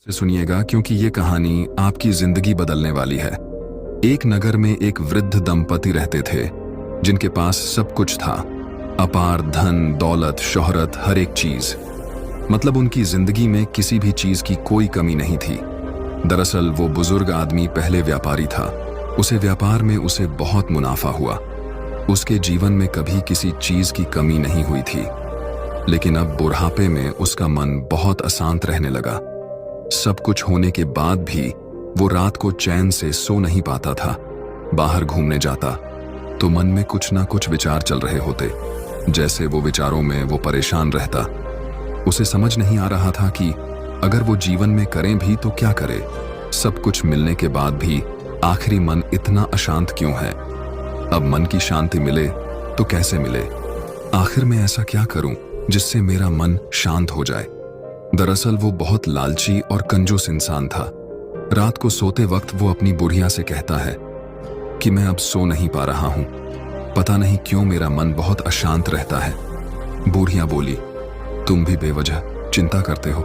से सुनिएगा क्योंकि ये कहानी आपकी जिंदगी बदलने वाली है। एक नगर में एक वृद्ध दंपति रहते थे जिनके पास सब कुछ था, अपार धन, दौलत, शोहरत, हर एक चीज। मतलब उनकी जिंदगी में किसी भी चीज की कोई कमी नहीं थी। दरअसल वो बुजुर्ग आदमी पहले व्यापारी था। उसे व्यापार में उसे बहुत मुनाफा हुआ। उसके जीवन में कभी किसी चीज की कमी नहीं हुई थी। लेकिन अब बुढ़ापे में उसका मन बहुत अशांत रहने लगा। सब कुछ होने के बाद भी वो रात को चैन से सो नहीं पाता था। बाहर घूमने जाता तो मन में कुछ ना कुछ विचार चल रहे होते। जैसे वो विचारों में वो परेशान रहता। उसे समझ नहीं आ रहा था कि अगर वो जीवन में करें भी तो क्या करे। सब कुछ मिलने के बाद भी आखिरी मन इतना अशांत क्यों है। अब मन की शांति मिले तो कैसे मिले। आखिर मैं ऐसा क्या करूं जिससे मेरा मन शांत हो जाए। दरअसल वो बहुत लालची और कंजूस इंसान था। रात को सोते वक्त वो अपनी बुढ़िया से कहता है कि मैं अब सो नहीं पा रहा हूं, पता नहीं क्यों मेरा मन बहुत अशांत रहता है। बुढ़िया बोली, तुम भी बेवजह चिंता करते हो,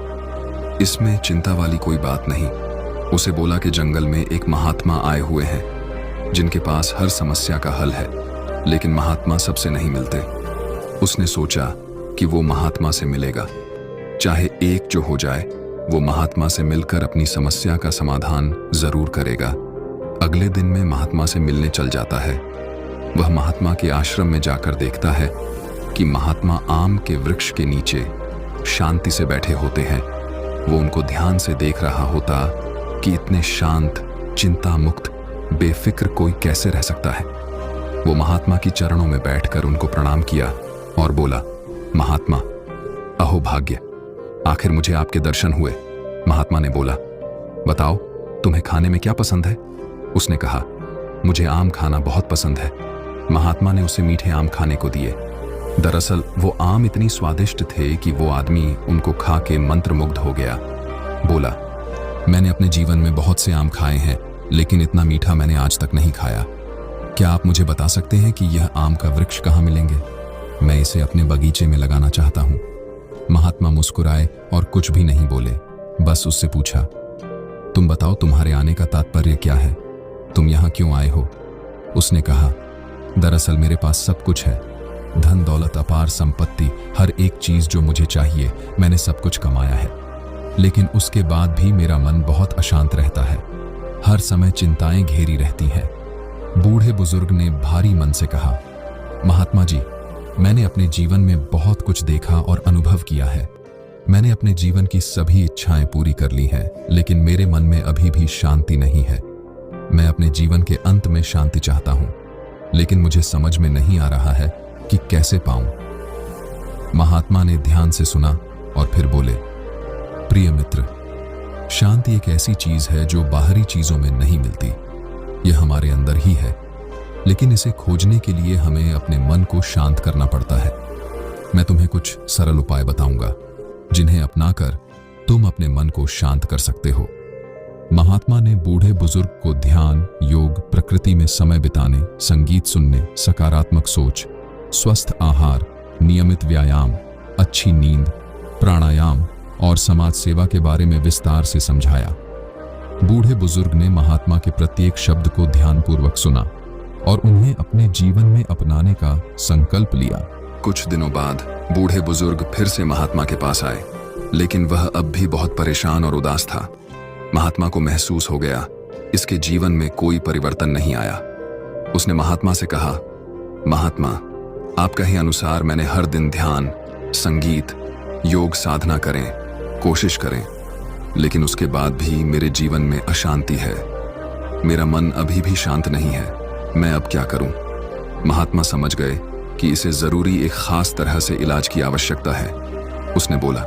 इसमें चिंता वाली कोई बात नहीं। उसे बोला कि जंगल में एक महात्मा आए हुए हैं जिनके पास हर समस्या का हल है, लेकिन महात्मा सबसे नहीं मिलते। उसने सोचा कि वो महात्मा से मिलेगा, चाहे एक जो हो जाए, वो महात्मा से मिलकर अपनी समस्या का समाधान जरूर करेगा। अगले दिन में महात्मा से मिलने चल जाता है। वह महात्मा के आश्रम में जाकर देखता है कि महात्मा आम के वृक्ष के नीचे शांति से बैठे होते हैं। वो उनको ध्यान से देख रहा होता कि इतने शांत, चिंता मुक्त, बेफिक्र कोई कैसे रह सकता है। वो महात्मा की चरणों में बैठकर उनको प्रणाम किया और बोला, महात्मा, अहो भाग्य, आखिर मुझे आपके दर्शन हुए। महात्मा ने बोला, बताओ तुम्हें खाने में क्या पसंद है। उसने कहा, मुझे आम खाना बहुत पसंद है। महात्मा ने उसे मीठे आम खाने को दिए। दरअसल वो आम इतनी स्वादिष्ट थे कि वो आदमी उनको खा के मंत्रमुग्ध हो गया। बोला, मैंने अपने जीवन में बहुत से आम खाए हैं, लेकिन इतना मीठा मैंने आज तक नहीं खाया। क्या आप मुझे बता सकते हैं कि यह आम का वृक्ष कहाँ मिलेंगे? मैं इसे अपने बगीचे में लगाना चाहता हूँ। महात्मा मुस्कुराए और कुछ भी नहीं बोले। बस उससे पूछा, तुम बताओ तुम्हारे आने का तात्पर्य क्या है? तुम यहाँ क्यों आए हो? उसने कहा, दरअसल मेरे पास सब कुछ है, धन दौलत, अपार संपत्ति, हर एक चीज जो मुझे चाहिए मैंने सब कुछ कमाया है। लेकिन उसके बाद भी मेरा मन बहुत अशांत रहता है। हर समय चिंताएं घेरी रहती हैं। बूढ़े बुजुर्ग ने भारी मन से कहा, महात्मा जी, मैंने अपने जीवन में बहुत कुछ देखा और अनुभव किया है। मैंने अपने जीवन की सभी इच्छाएं पूरी कर ली हैं, लेकिन मेरे मन में अभी भी शांति नहीं है। मैं अपने जीवन के अंत में शांति चाहता हूं, लेकिन मुझे समझ में नहीं आ रहा है कि कैसे पाऊं। महात्मा ने ध्यान से सुना और फिर बोले, प्रिय मित्र, शांति एक ऐसी चीज है जो बाहरी चीजों में नहीं मिलती। यह हमारे अंदर ही है, लेकिन इसे खोजने के लिए हमें अपने मन को शांत करना पड़ता है। मैं तुम्हें कुछ सरल उपाय बताऊंगा जिन्हें अपनाकर तुम अपने मन को शांत कर सकते हो। महात्मा ने बूढ़े बुजुर्ग को ध्यान, योग, प्रकृति में समय बिताने, संगीत सुनने, सकारात्मक सोच, स्वस्थ आहार, नियमित व्यायाम, अच्छी नींद, प्राणायाम और समाज सेवा के बारे में विस्तार से समझाया। बूढ़े बुजुर्ग ने महात्मा के प्रत्येक शब्द को ध्यानपूर्वक सुना और उन्हें अपने जीवन में अपनाने का संकल्प लिया। कुछ दिनों बाद बूढ़े बुजुर्ग फिर से महात्मा के पास आए, लेकिन वह अब भी बहुत परेशान और उदास था। महात्मा को महसूस हो गया इसके जीवन में कोई परिवर्तन नहीं आया। उसने महात्मा से कहा, महात्मा, आप कहे अनुसार मैंने हर दिन ध्यान, संगीत, योग साधना कोशिश करें, लेकिन उसके बाद भी मेरे जीवन में अशांति है। मेरा मन अभी भी शांत नहीं है। मैं अब क्या करूं? महात्मा समझ गए कि इसे जरूरी एक खास तरह से इलाज की आवश्यकता है। उसने बोला,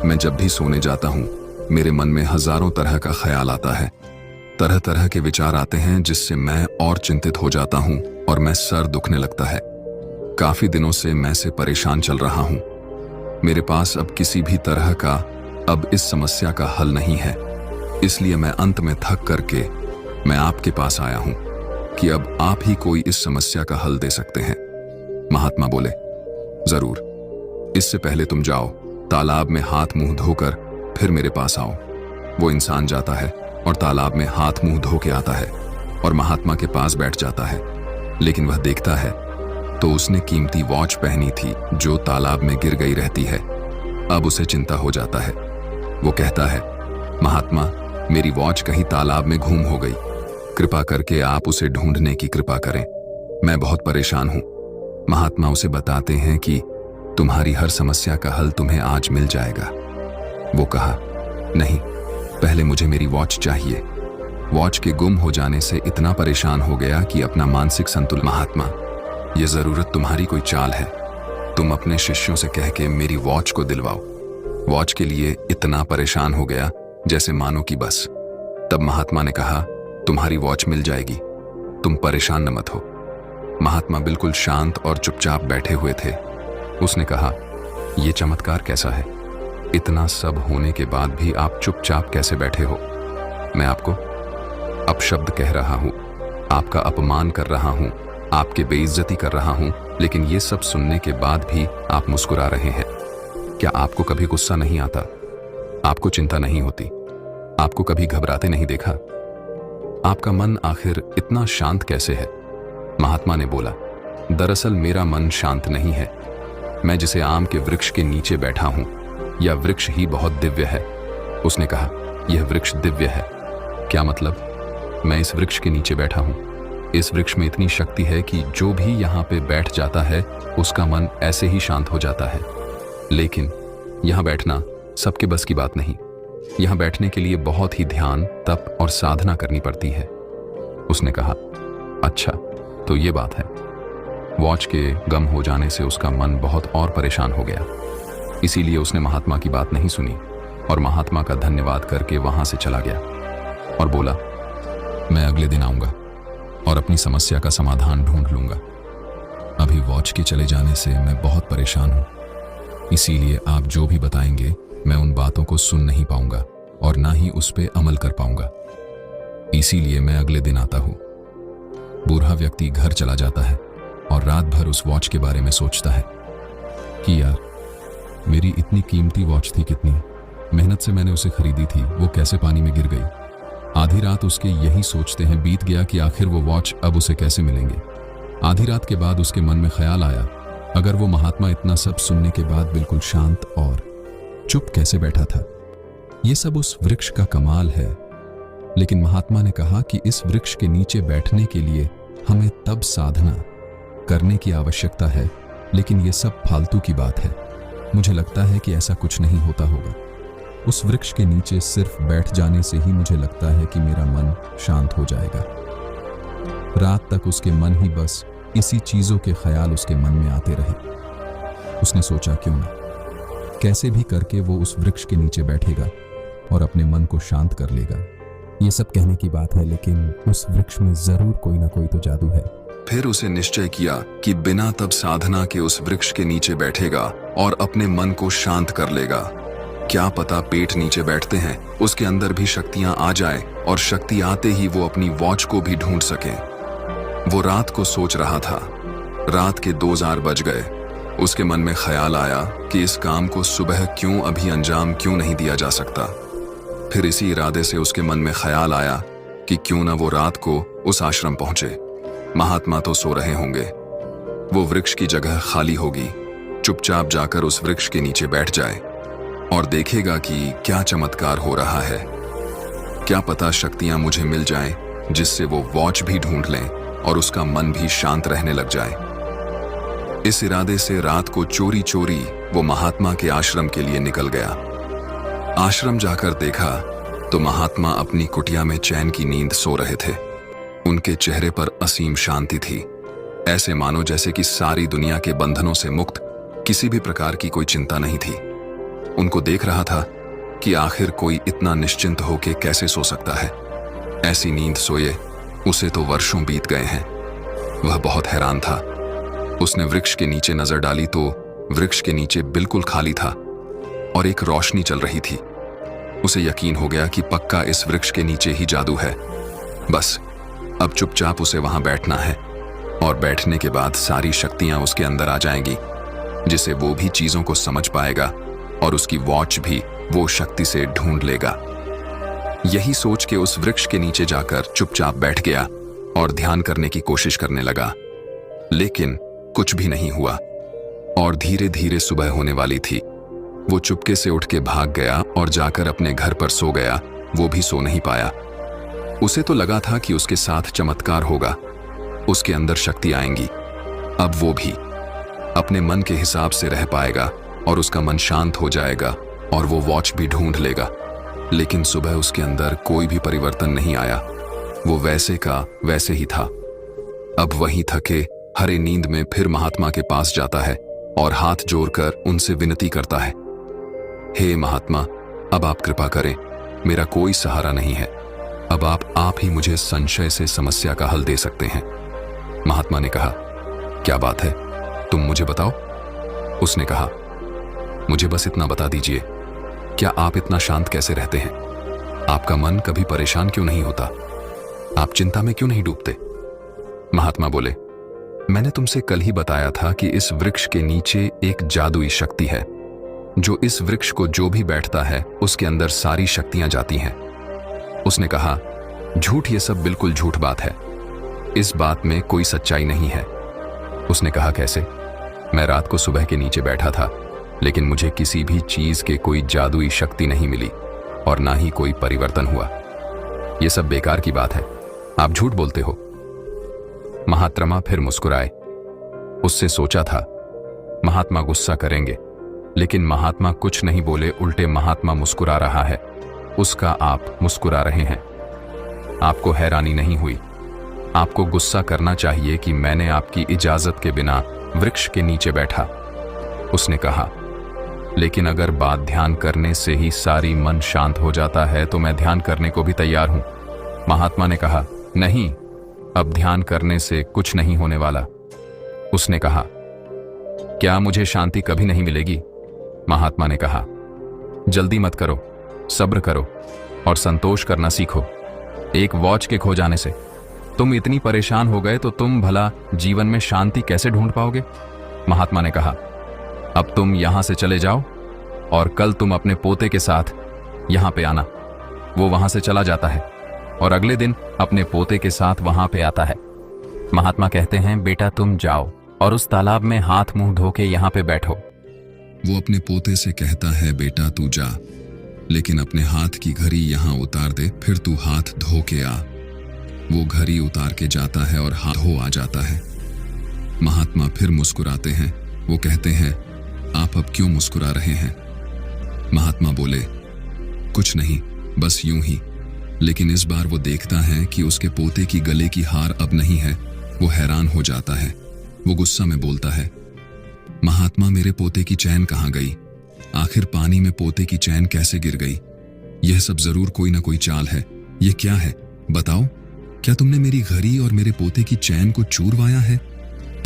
मैं जब भी सोने जाता हूं, मेरे मन में हजारों तरह का ख्याल आता है। तरह तरह के विचार आते हैं जिससे मैं और चिंतित हो जाता हूं और मैं सर दुखने लगता है। काफी दिनों से मैं से परेशान चल रहा हूं। मेरे पास अब किसी भी तरह का अब इस समस्या का हल नहीं है। इसलिए मैं अंत में थक करके मैं आपके पास आया हूं कि अब आप ही कोई इस समस्या का हल दे सकते हैं। महात्मा बोले, जरूर। इससे पहले तुम जाओ, तालाब में हाथ मुंह धोकर फिर मेरे पास आओ। वो इंसान जाता है और तालाब में हाथ मुंह धो के आता है और महात्मा के पास बैठ जाता है, लेकिन वह देखता है तो उसने कीमती वॉच पहनी थी जो तालाब में गिर गई रहती है। अब उसे चिंता हो जाता है। वो कहता है, महात्मा, मेरी वॉच कहीं तालाब में गुम हो गई, कृपा करके आप उसे ढूंढने की कृपा करें, मैं बहुत परेशान हूं। महात्मा उसे बताते हैं कि तुम्हारी हर समस्या का हल तुम्हें आज मिल जाएगा। वो कहा, नहीं, पहले मुझे मेरी वॉच चाहिए। वॉच के गुम हो जाने से इतना परेशान हो गया कि अपना मानसिक संतुलन। महात्मा, यह जरूरत तुम्हारी कोई चाल है, तुम अपने शिष्यों से कह के मेरी वॉच को दिलवाओ। वॉच के लिए इतना परेशान हो गया जैसे मानो कि बस। तब महात्मा ने कहा, तुम्हारी वॉच मिल जाएगी, तुम परेशान न मत हो। महात्मा बिल्कुल शांत और चुपचाप बैठे हुए थे। उसने कहा, यह चमत्कार कैसा है? इतना सब होने के बाद भी आप चुपचाप कैसे बैठे हो? मैं आपको अपशब्द कह रहा हूं, आपका अपमान कर रहा हूं, आपके बेइज्जती कर रहा हूं, लेकिन ये सब सुनने के बाद भी आप मुस्कुरा रहे हैं। क्या आपको कभी गुस्सा नहीं आता? आपको चिंता नहीं होती? आपको कभी घबराते नहीं देखा? आपका मन आखिर इतना शांत कैसे है? महात्मा ने बोला, दरअसल मेरा मन शांत नहीं है। मैं जिसे आम के वृक्ष के नीचे बैठा हूं, यह वृक्ष ही बहुत दिव्य है। उसने कहा, यह वृक्ष दिव्य है? क्या मतलब? मैं इस वृक्ष के नीचे बैठा हूं। इस वृक्ष में इतनी शक्ति है कि जो भी यहाँ पे बैठ जाता है उसका मन ऐसे ही शांत हो जाता है। लेकिन यहाँ बैठना सबके बस की बात नहीं। यहाँ बैठने के लिए बहुत ही ध्यान, तप और साधना करनी पड़ती है। उसने कहा, अच्छा, तो ये बात है। वॉच के गम हो जाने से उसका मन बहुत और परेशान हो गया। इसीलिए उसने महात्मा की बात नहीं सुनी और महात्मा का धन्यवाद करके वहां से चला गया और बोला, मैं अगले दिन आऊंगा और अपनी समस्या का समाधान ढूंढ लूंगा। अभी वॉच के चले जाने से मैं बहुत परेशान हूं, इसीलिए आप जो भी बताएंगे मैं उन बातों को सुन नहीं पाऊंगा और ना ही उस पे अमल कर पाऊंगा। इसीलिए मैं अगले दिन आता हूं। बूढ़ा व्यक्ति घर चला जाता है और रात भर उस वॉच के बारे में सोचता है कि यार, मेरी इतनी कीमती वॉच थी, कितनी मेहनत से मैंने उसे खरीदी थी, वो कैसे पानी में गिर गई। आधी रात उसके यही सोचते हैं बीत गया कि आखिर वो वॉच अब उसे कैसे मिलेंगे। आधी रात के बाद उसके मन में ख्याल आया, अगर वो महात्मा इतना सब सुनने के बाद बिल्कुल शांत और चुप कैसे बैठा था। ये सब उस वृक्ष का कमाल है। लेकिन महात्मा ने कहा कि इस वृक्ष के नीचे बैठने के लिए हमें तब साधना करने की आवश्यकता है, लेकिन ये सब फालतू की बात है। मुझे लगता है कि ऐसा कुछ नहीं होता होगा। उस वृक्ष के नीचे सिर्फ बैठ जाने से ही मुझे लगता है कि मेरा मन शांत हो जाएगा। रात तक उसके मन ही बस इसी चीजों के ख्याल उसके मन में आते रहे। उसने सोचा, क्यों ना, कैसे भी करके वो उस वृक्ष के नीचे बैठेगा और अपने मन को शांत कर लेगा। ये सब कहने की बात है, लेकिन उस वृक्ष में जरूर कोई ना कोई तो जादू है। फिर उसे निश्चय किया कि बिना तब साधना के उस वृक्ष के नीचे बैठेगा और अपने मन को शांत कर लेगा। क्या पता पेट नीचे बैठते हैं उसके अंदर भी शक्तियां आ जाए और शक्ति आते ही वो अपनी वॉच को भी ढूंढ सके। वो रात को सोच रहा था। रात के 2 बज गए। उसके मन में ख्याल आया कि इस काम को सुबह क्यों अभी अंजाम क्यों नहीं दिया जा सकता। फिर इसी इरादे से उसके मन में ख्याल आया कि क्यों ना वो रात को उस आश्रम पहुंचे। महात्मा तो सो रहे होंगे, वो वृक्ष की जगह खाली होगी। चुपचाप जाकर उस वृक्ष के नीचे बैठ जाए और देखेगा कि क्या चमत्कार हो रहा है। क्या पता शक्तियां मुझे मिल जाएं, जिससे वो वॉच भी ढूंढ लें और उसका मन भी शांत रहने लग जाए। इस इरादे से रात को चोरी चोरी वो महात्मा के आश्रम के लिए निकल गया। आश्रम जाकर देखा तो महात्मा अपनी कुटिया में चैन की नींद सो रहे थे। उनके चेहरे पर असीम शांति थी, ऐसे मानो जैसे कि सारी दुनिया के बंधनों से मुक्त, किसी भी प्रकार की कोई चिंता नहीं थी। उनको देख रहा था कि आखिर कोई इतना निश्चिंत होके कैसे सो सकता है। ऐसी नींद सोए उसे तो वर्षों बीत गए हैं। वह बहुत हैरान था। उसने वृक्ष के नीचे नजर डाली तो वृक्ष के नीचे बिल्कुल खाली था और एक रोशनी चल रही थी। उसे यकीन हो गया कि पक्का इस वृक्ष के नीचे ही जादू है। बस अब चुपचाप उसे वहां बैठना है और बैठने के बाद सारी शक्तियां उसके अंदर आ जाएंगी, जिसे वो भी चीजों को समझ पाएगा और उसकी वॉच भी वो शक्ति से ढूंढ लेगा। यही सोच के उस वृक्ष के नीचे जाकर चुपचाप बैठ गया और ध्यान करने की कोशिश करने लगा, लेकिन कुछ भी नहीं हुआ और धीरे धीरे सुबह होने वाली थी। वो चुपके से उठ के भाग गया और जाकर अपने घर पर सो गया। वो भी सो नहीं पाया। उसे तो लगा था कि उसके साथ चमत्कार होगा, उसके अंदर शक्ति आएंगी। अब वो भी अपने मन के हिसाब से रह पाएगा और उसका मन शांत हो जाएगा और वो वॉच भी ढूंढ लेगा। लेकिन सुबह उसके अंदर कोई भी परिवर्तन नहीं आया। वो वैसे का वैसे ही था। अब वहीं थके हरे नींद में फिर महात्मा के पास जाता है और हाथ जोड़कर उनसे विनती करता है, हे महात्मा, अब आप कृपा करें, मेरा कोई सहारा नहीं है। अब आप ही मुझे संशय से समस्या का हल दे सकते हैं। महात्मा ने कहा, क्या बात है, तुम मुझे बताओ। उसने कहा, मुझे बस इतना बता दीजिए, क्या आप इतना शांत कैसे रहते हैं? आपका मन कभी परेशान क्यों नहीं होता? आप चिंता में क्यों नहीं डूबते? महात्मा बोले, मैंने तुमसे कल ही बताया था कि इस वृक्ष के नीचे एक जादुई शक्ति है, जो इस वृक्ष को जो भी बैठता है उसके अंदर सारी शक्तियां जाती हैं। उसने कहा, झूठ, ये सब बिल्कुल झूठ बात है, इस बात में कोई सच्चाई नहीं है। उसने कहा, कैसे? मैं रात को सुबह के नीचे बैठा था, लेकिन मुझे किसी भी चीज के कोई जादुई शक्ति नहीं मिली और ना ही कोई परिवर्तन हुआ। यह सब बेकार की बात है, आप झूठ बोलते हो। महात्मा फिर मुस्कुराए। उससे सोचा था महात्मा गुस्सा करेंगे, लेकिन महात्मा कुछ नहीं बोले, उल्टे महात्मा मुस्कुरा रहा है। उसका आप मुस्कुरा रहे हैं। आपको हैरानी नहीं हुई? आपको गुस्सा करना चाहिए कि मैंने आपकी इजाजत के बिना वृक्ष के नीचे बैठा। उसने कहा, लेकिन अगर बात ध्यान करने से ही सारी मन शांत हो जाता है तो मैं ध्यान करने को भी तैयार हूं। महात्मा ने कहा, नहीं, अब ध्यान करने से कुछ नहीं होने वाला। उसने कहा, क्या मुझे शांति कभी नहीं मिलेगी? महात्मा ने कहा, जल्दी मत करो, सब्र करो और संतोष करना सीखो। एक वॉच के खो जाने से तुम इतनी परेशान हो गए तो तुम भला जीवन में शांति कैसे ढूंढ पाओगे? महात्मा ने कहा, अब तुम यहां से चले जाओ और कल तुम अपने पोते के साथ यहां पे आना। वो वहां से चला जाता है और अगले दिन अपने पोते के साथ वहां पे आता है। महात्मा कहते हैं, बेटा तुम जाओ और उस तालाब में हाथ मुंह धो के यहां पे बैठो। वो अपने पोते से कहता है, बेटा तू जा, लेकिन अपने हाथ की घड़ी यहां उतार दे, फिर तू हाथ धो के आ। वो घड़ी उतार के जाता है और हाथ धो आ जाता है। महात्मा फिर मुस्कुराते हैं। वो कहते हैं, आप अब क्यों मुस्कुरा रहे हैं? महात्मा बोले, कुछ नहीं, बस यूं ही। लेकिन इस बार वो देखता है कि उसके पोते की गले की हार अब नहीं है। वो हैरान हो जाता है। वो गुस्सा में बोलता है, महात्मा, मेरे पोते की चैन कहाँ गई? आखिर पानी में पोते की चैन कैसे गिर गई? यह सब जरूर कोई ना कोई चाल है। यह क्या है, बताओ? क्या तुमने मेरी घड़ी और मेरे पोते की चैन को चूरवाया है?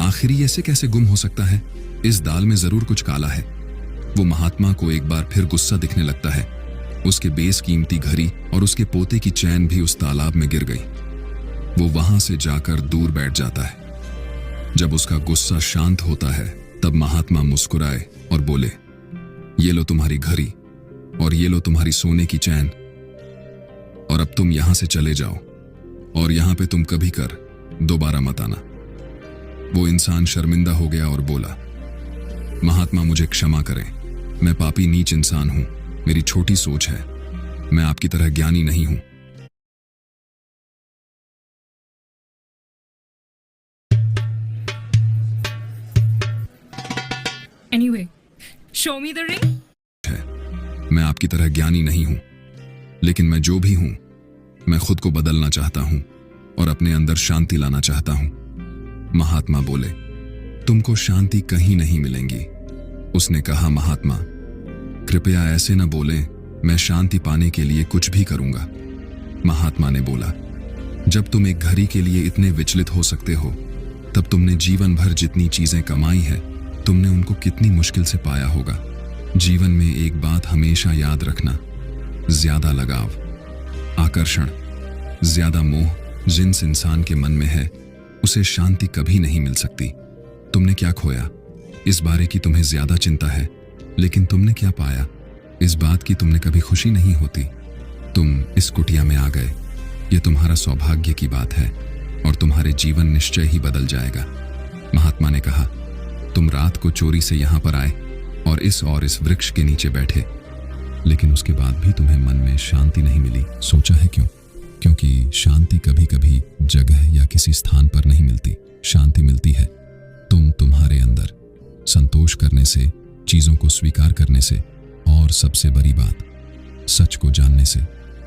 आखिर ये ऐसे कैसे गुम हो सकता है? इस दाल में जरूर कुछ काला है। वो महात्मा को एक बार फिर गुस्सा दिखने लगता है। उसके बेशकीमती घड़ी और उसके पोते की चैन भी उस तालाब में गिर गई। वो वहां से जाकर दूर बैठ जाता है। जब उसका गुस्सा शांत होता है तब महात्मा मुस्कुराए और बोले, ये लो तुम्हारी घड़ी और ये लो तुम्हारी सोने की चैन, और अब तुम यहां से चले जाओ और यहां पे तुम कभी कर दोबारा मत आना। वो इंसान शर्मिंदा हो गया और बोला, महात्मा मुझे क्षमा करें, मैं पापी नीच इंसान हूं, मेरी छोटी सोच है, मैं आपकी तरह ज्ञानी नहीं हूं। Anyway, show me the ring. मैं आपकी तरह ज्ञानी नहीं हूं, लेकिन मैं जो भी हूं, मैं खुद को बदलना चाहता हूं और अपने अंदर शांति लाना चाहता हूं। महात्मा बोले, तुमको शांति कहीं नहीं मिलेंगी। उसने कहा, महात्मा कृपया ऐसे न बोलें, मैं शांति पाने के लिए कुछ भी करूंगा। महात्मा ने बोला, जब तुम एक घड़ी के लिए इतने विचलित हो सकते हो, तब तुमने जीवन भर जितनी चीजें कमाई है, तुमने उनको कितनी मुश्किल से पाया होगा। जीवन में एक बात हमेशा याद रखना, ज्यादा लगाव, आकर्षण, ज्यादा मोह जिस इंसान के मन में है, उसे शांति कभी नहीं मिल सकती। तुमने क्या खोया, इस बारे की तुम्हें ज्यादा चिंता है, लेकिन तुमने क्या पाया, इस बात की तुमने कभी खुशी नहीं होती। तुम इस कुटिया में आ गए, ये तुम्हारा सौभाग्य की बात है और तुम्हारे जीवन निश्चय ही बदल जाएगा। महात्मा ने कहा, तुम रात को चोरी से यहां पर आए और इस वृक्ष के नीचे बैठे, लेकिन उसके बाद भी तुम्हें मन में शांति नहीं मिली। सोचा है क्यों? क्योंकि शांति कभी कभी जगह या किसी स्थान पर नहीं मिलती। शांति मिलती है तुम्हारे अंदर, संतोष करने से, चीजों को स्वीकार करने से और सबसे बड़ी बात, सच को जानने से।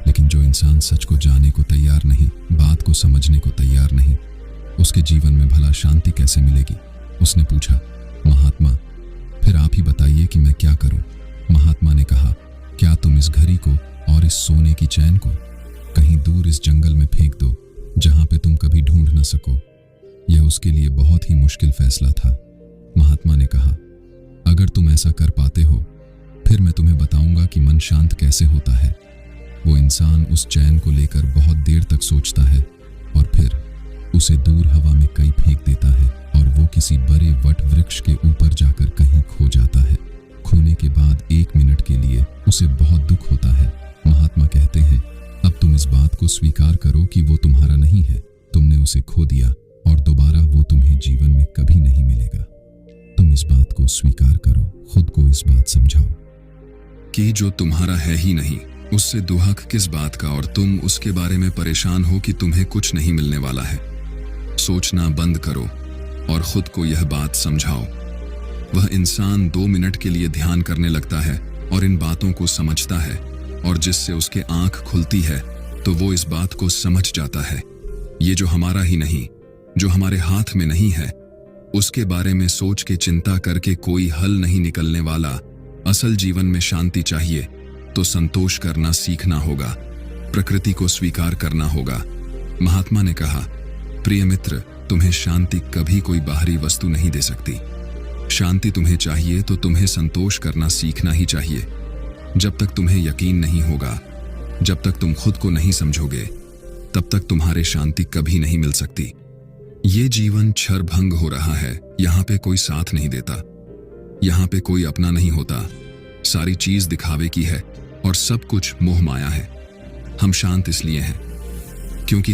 लेकिन जो इंसान सच को जानने को तैयार नहीं, बात को समझने को तैयार नहीं, उसके जीवन में भला शांति कैसे मिलेगी? उसने पूछा, महात्मा फिर आप ही बताइए कि मैं क्या करूं? महात्मा ने कहा, क्या तुम इस घड़ी को और इस सोने की चैन को कहीं दूर इस जंगल में फेंक दो, जहां पे तुम कभी ढूंढ न सको। यह उसके लिए बहुत ही मुश्किल फैसला था। महात्मा ने कहा, अगर तुम ऐसा कर पाते हो, फिर मैं तुम्हें बताऊंगा कि मन शांत कैसे होता है। वो इंसान उस चैन को लेकर बहुत देर तक सोचता है और फिर उसे दूर हवा में कहीं फेंक देता है और वो किसी बड़े वट वृक्ष के ऊपर जाकर कहीं खो जाता है। खोने के बाद 1 मिनट के लिए उसे बहुत दुख होता है। महात्मा कहते हैं, अब तुम इस बात को स्वीकार करो कि वो तुम्हारा नहीं है, तुमने उसे खो दिया और दोबारा वो तुम्हें जीवन में कभी नहीं मिलेगा। तुम इस बात को स्वीकार करो, खुद को इस बात समझाओ कि जो तुम्हारा है ही नहीं, उससे दुहक किस बात का, और तुम उसके बारे में परेशान हो कि तुम्हें कुछ नहीं मिलने वाला है। सोचना बंद करो और खुद को यह बात समझाओ। वह इंसान 2 मिनट के लिए ध्यान करने लगता है और इन बातों को समझता है, और जिससे उसके आंख खुलती है तो वो इस बात को समझ जाता है, ये जो हमारा ही नहीं, जो हमारे हाथ में नहीं है, उसके बारे में सोच के चिंता करके कोई हल नहीं निकलने वाला। असल जीवन में शांति चाहिए तो संतोष करना सीखना होगा, प्रकृति को स्वीकार करना होगा। महात्मा ने कहा, प्रिय मित्र, तुम्हें शांति कभी कोई बाहरी वस्तु नहीं दे सकती। शांति तुम्हें चाहिए तो तुम्हें संतोष करना सीखना ही चाहिए। जब तक तुम्हें यकीन नहीं होगा, जब तक तुम खुद को नहीं समझोगे, तब तक तुम्हारे शांति कभी नहीं मिल सकती। ये जीवन क्षरभंग हो रहा है, यहाँ पे कोई साथ नहीं देता, यहाँ पे कोई अपना नहीं होता। सारी चीज दिखावे की है और सब कुछ मोह माया है। हम शांत इसलिए हैं क्योंकि